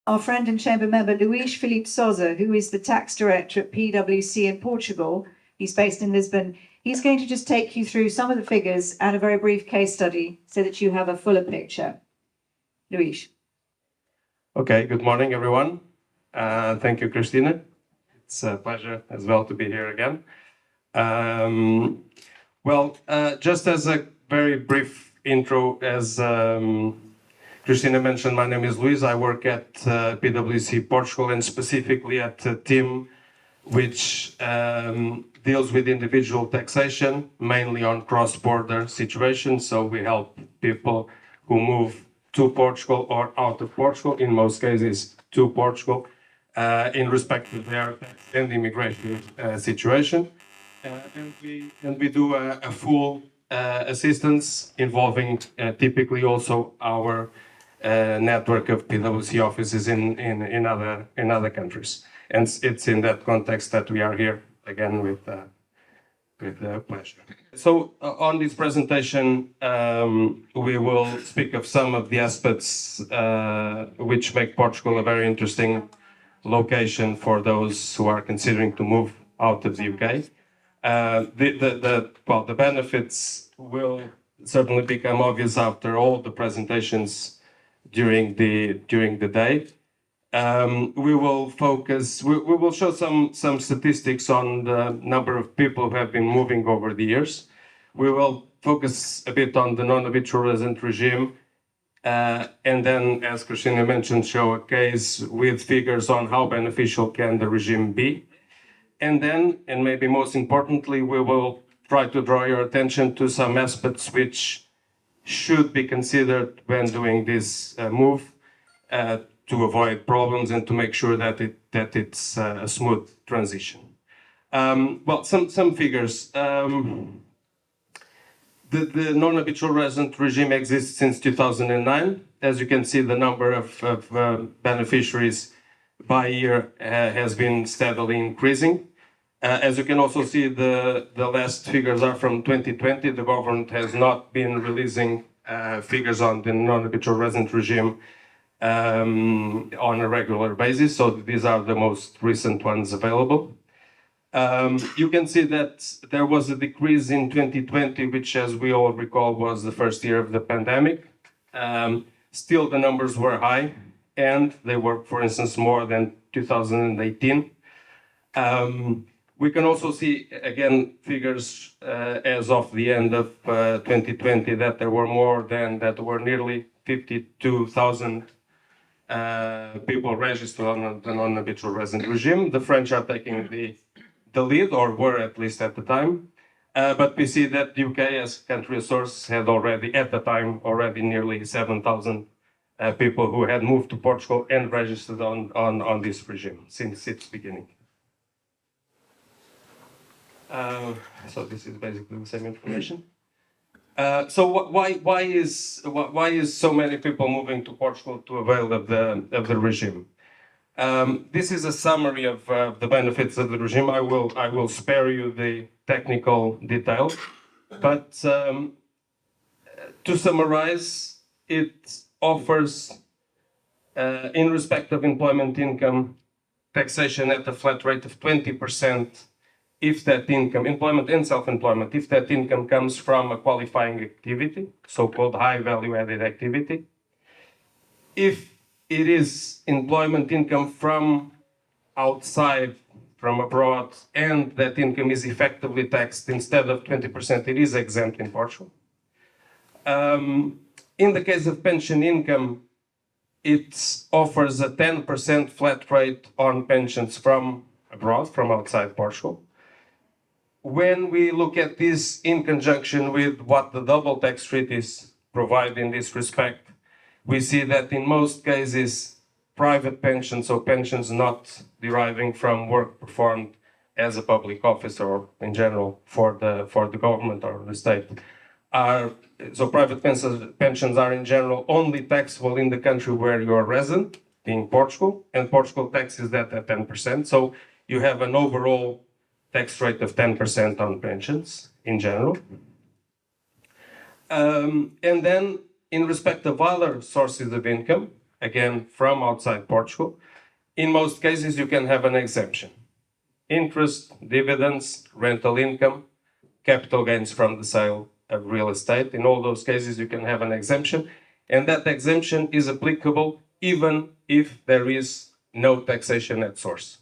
our friend and chamber member, Luís Filipe Sousa, who is the tax director at PwC in Portugal. He's based in Lisbon. He's going to just take you through some of the figures and a very brief case study so that you have a fuller picture. Luís. Okay, good morning, everyone. Thank you, Christina. It's a pleasure as well to be here again. Just as a very brief intro, as Christina mentioned, my name is Luís. I work at PwC Portugal and specifically at a team which deals with individual taxation, mainly on cross-border situations. So we help people who move to Portugal or out of Portugal, in most cases to Portugal, in respect of their tax and immigration situation. And we do a full assistance involving typically also our network of PwC offices in other countries. And it's in that context that we are here again with pleasure. So on this presentation, we will speak of some of the aspects which make Portugal a very interesting location for those who are considering to move out of the UK. The benefits will certainly become obvious after all the presentations during the day. We will focus. We will show some statistics on the number of people who have been moving over the years. We will focus a bit on the non-habitual resident regime, and then, as Christina mentioned, show a case with figures on how beneficial can the regime be. And then, and maybe most importantly, we will try to draw your attention to some aspects which should be considered when doing this move to avoid problems and to make sure that it's a smooth transition. Some figures. The non-habitual resident regime exists since 2009. As you can see, the number of beneficiaries by year has been steadily increasing. As you can also see, the last figures are from 2020. The government has not been releasing figures on the non-habitual resident regime on a regular basis, so these are the most recent ones available. You can see that there was a decrease in 2020, which, as we all recall, was the first year of the pandemic. Still, the numbers were high, and they were, for instance, more than 2018. We can also see, again, figures as of the end of 2020 that there were nearly 52,000 people registered on the non-habitual resident regime. The French are taking the lead, or were at least at the time. But we see that the UK, as country source, had already, at the time, nearly 7,000 people who had moved to Portugal and registered on this regime since its beginning. So this is basically the same information. So why is so many people moving to Portugal to avail of the regime? This is a summary of the benefits of the regime. I will spare you the technical details, but to summarize, it offers, in respect of employment income, taxation at a flat rate of 20%. If that income, employment and self-employment, if that income comes from a qualifying activity, so-called high value-added activity. If it is employment income from outside, from abroad, and that income is effectively taxed instead of 20%, it is exempt in Portugal. In the case of pension income, it offers a 10% flat rate on pensions from abroad, from outside Portugal. When we look at this in conjunction with what the double tax treaties provide in this respect, we see that in most cases, private pensions, so pensions not deriving from work performed as a public officer or in general for the government or the state, private pensions are in general only taxable in the country where you are resident, being Portugal, and Portugal taxes that at 10%. So you have an overall tax rate of 10% on pensions in general. And then in respect of other sources of income, again, from outside Portugal. In most cases, you can have an exemption. Interest, dividends, rental income, capital gains from the sale of real estate. In all those cases, you can have an exemption, and that exemption is applicable even if there is no taxation at source.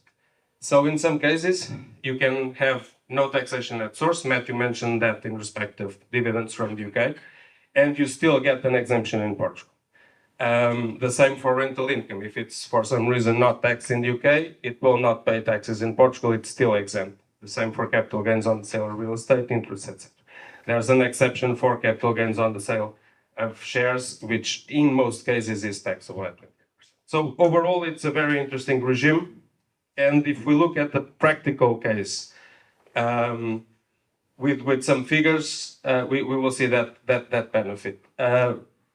So in some cases, you can have no taxation at source. Matthew mentioned that in respect of dividends from the UK, and you still get an exemption in Portugal. The same for rental income. If it's for some reason not taxed in the UK, it will not pay taxes in Portugal. It's still exempt. The same for capital gains on the sale of real estate, interest, etc. There's an exception for capital gains on the sale of shares, which in most cases is taxable at 20%. So overall, it's a very interesting regime. And if we look at the practical case, with some figures, we will see that benefit.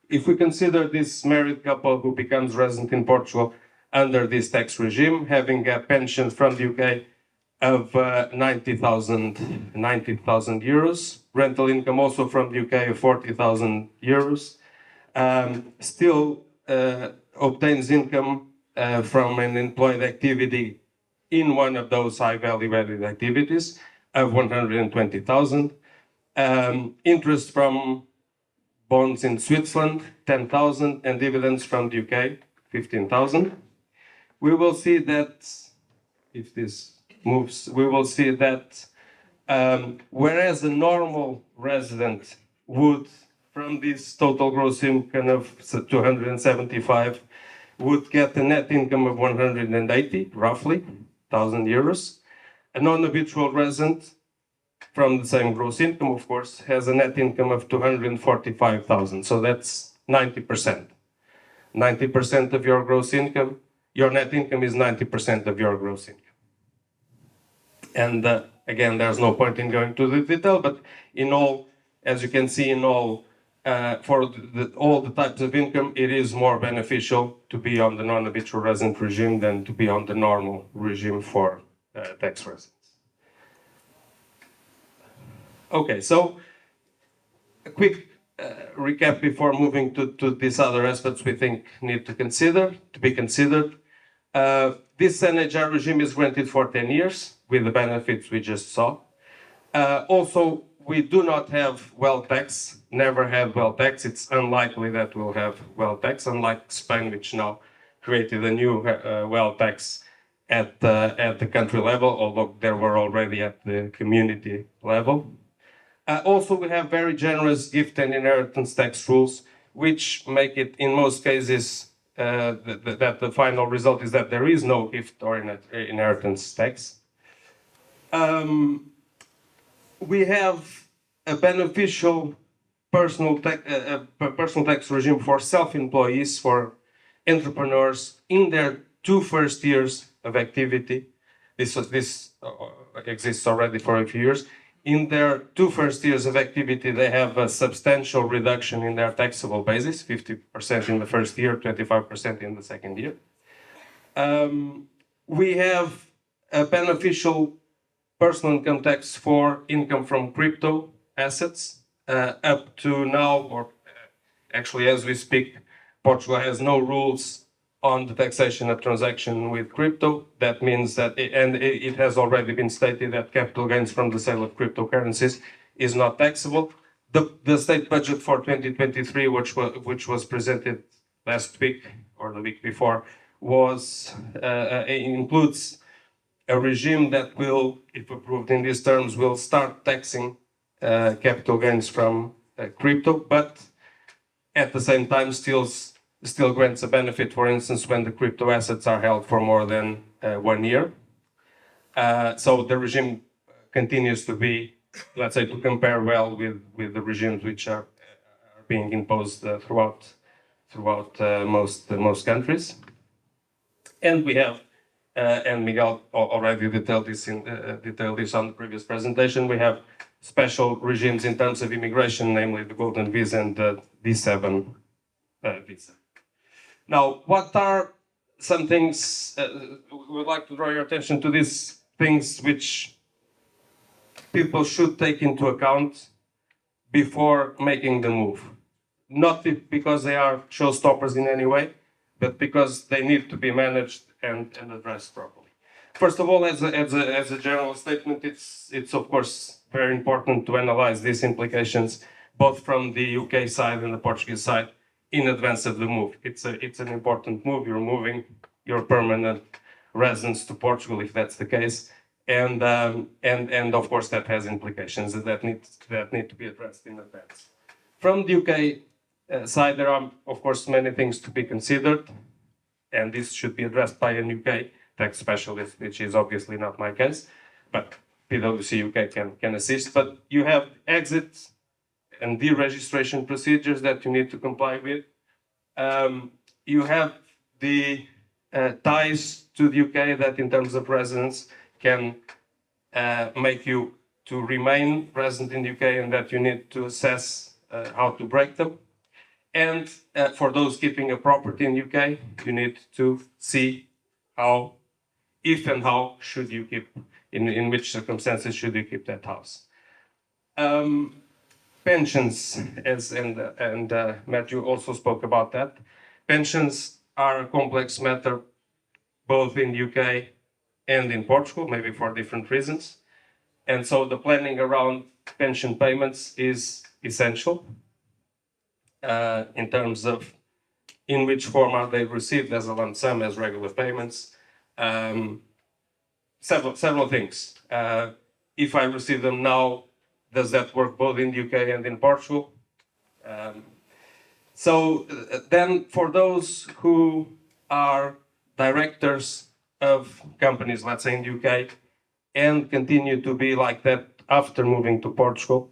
If we consider this married couple who becomes resident in Portugal under this tax regime, having a pension from the UK of 90,000 euros, rental income also from the UK of 40,000 euros, still obtains income from an employed activity in one of those high value added activities of 120,000, interest from bonds in Switzerland, 10,000, and dividends from the UK, 15,000. We will see that, if this moves, we will see that whereas a normal resident would, from this total gross income of 275, would get a net income of 180, roughly, 1,000 euros. A non-habitual resident, from the same gross income, of course, has a net income of 245,000. So that's 90%. 90% of your gross income, your net income is 90% of your gross income. And again, there's no point in going to the detail, but in all, as you can see, in all, for all the types of income, it is more beneficial to be on the non-habitual resident regime than to be on the normal regime for tax residents. Okay, so a quick recap before moving to these other aspects we think need to be considered. This NHR regime is granted for 10 years with the benefits we just saw. Also, we do not have wealth tax, never had wealth tax. It's unlikely that we'll have wealth tax, unlike Spain, which now created a new wealth tax at the country level, although there were already at the community level. Also, we have very generous gift and inheritance tax rules, which make it, in most cases, that the final result is that there is no gift or inheritance tax. We have a beneficial personal tax regime for self-employees, for entrepreneurs in their 2 first years of activity. This exists already for a few years. In their 2 first years of activity, they have a substantial reduction in their taxable basis, 50% in the first year, 25% in the second year. We have a beneficial personal income tax for income from crypto assets. Up to now, or actually as we speak, Portugal has no rules on the taxation of transaction with crypto. That means that, it has already been stated that capital gains from the sale of cryptocurrencies is not taxable. The state budget for 2023, which was presented last week or the week before, includes a regime that will, if approved in these terms, will start taxing capital gains from crypto, but at the same time still grants a benefit, for instance, when the crypto assets are held for more than 1 year. So the regime continues to be, let's say, to compare well with the regimes which are being imposed throughout most countries. And we have, and Miguel already detailed this on the previous presentation, we have special regimes in terms of immigration, namely the Golden Visa and the D7 visa. Now, what are some things, we would like to draw your attention to these things which people should take into account before making the move. Not because they are showstoppers in any way, but because they need to be managed and addressed properly. First of all, as a general statement, it's of course very important to analyze these implications both from the UK side and the Portuguese side in advance of the move. It's an important move. You're moving your permanent residence to Portugal if that's the case, and of course that has implications that need to be addressed in advance. From the UK side, there are of course many things to be considered, and this should be addressed by an UK tax specialist, which is obviously not my case, but PwC UK can assist. But you have exit and deregistration procedures that you need to comply with. You have the ties to the UK that in terms of residence can make you to remain resident in the UK, and that you need to assess how to break them. And for those keeping a property in the UK, you need to see how, if and how should you keep, in which circumstances should you keep that house. Pensions, and Matthew also spoke about that. Pensions are a complex matter both in the UK and in Portugal, maybe for different reasons. And so the planning around pension payments is essential in terms of in which form are they received, as a lump sum, as regular payments. Several things. If I receive them now, does that work both in the UK and in Portugal? So then for those who are directors of companies, let's say in the UK, and continue to be like that after moving to Portugal,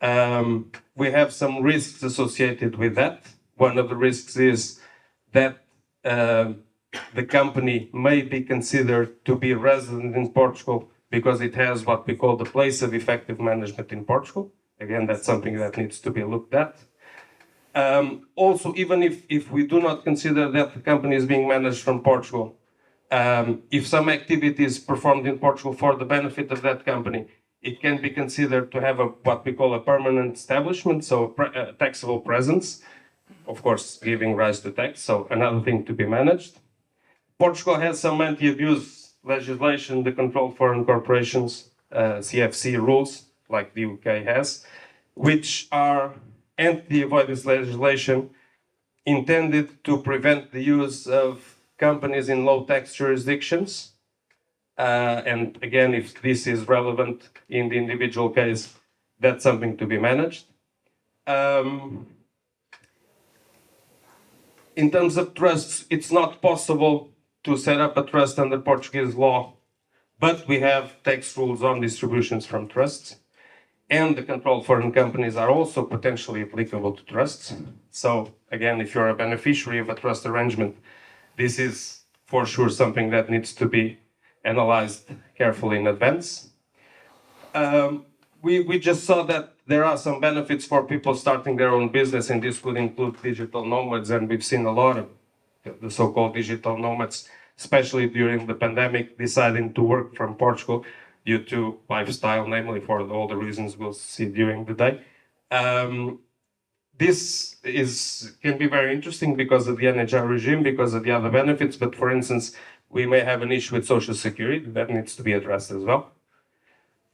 we have some risks associated with that. One of the risks is that the company may be considered to be resident in Portugal because it has what we call the place of effective management in Portugal. Again, that's something that needs to be looked at. Also, even if we do not consider that the company is being managed from Portugal, if some activity is performed in Portugal for the benefit of that company, it can be considered to have what we call a permanent establishment, so a taxable presence, of course, giving rise to tax, so another thing to be managed. Portugal has some anti-abuse legislation, the Control Foreign Corporations, CFC rules, like the UK has, which are anti-avoidance legislation intended to prevent the use of companies in low tax jurisdictions. And again, if this is relevant in the individual case, that's something to be managed. In terms of trusts, it's not possible to set up a trust under Portuguese law, but we have tax rules on distributions from trusts, and the controlled foreign companies are also potentially applicable to trusts. So again, if you're a beneficiary of a trust arrangement, this is for sure something that needs to be analyzed carefully in advance. We just saw that there are some benefits for people starting their own business, and this could include digital nomads, and we've seen a lot of the so-called digital nomads, especially during the pandemic, deciding to work from Portugal due to lifestyle, namely for all the reasons we'll see during the day. This can be very interesting because of the NHR regime, because of the other benefits, but for instance, we may have an issue with Social Security that needs to be addressed as well.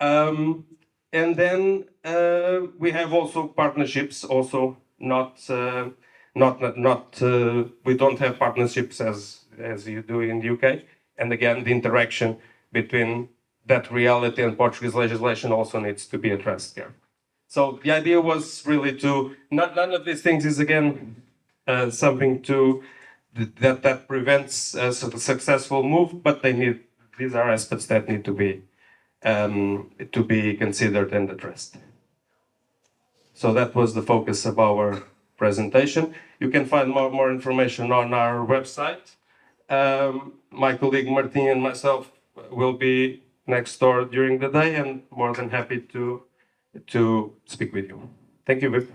And then we have also partnerships, also we don't have partnerships as you do in the UK. And again, the interaction between that reality and Portuguese legislation also needs to be addressed here. So the idea was really to, none of these things is again something that prevents a successful move, but these are aspects that need to be considered and addressed. So that was the focus of our presentation. You can find more information on our website. My colleague Martin and myself will be next door during the day, and more than happy to speak with you. Thank you, Filipe.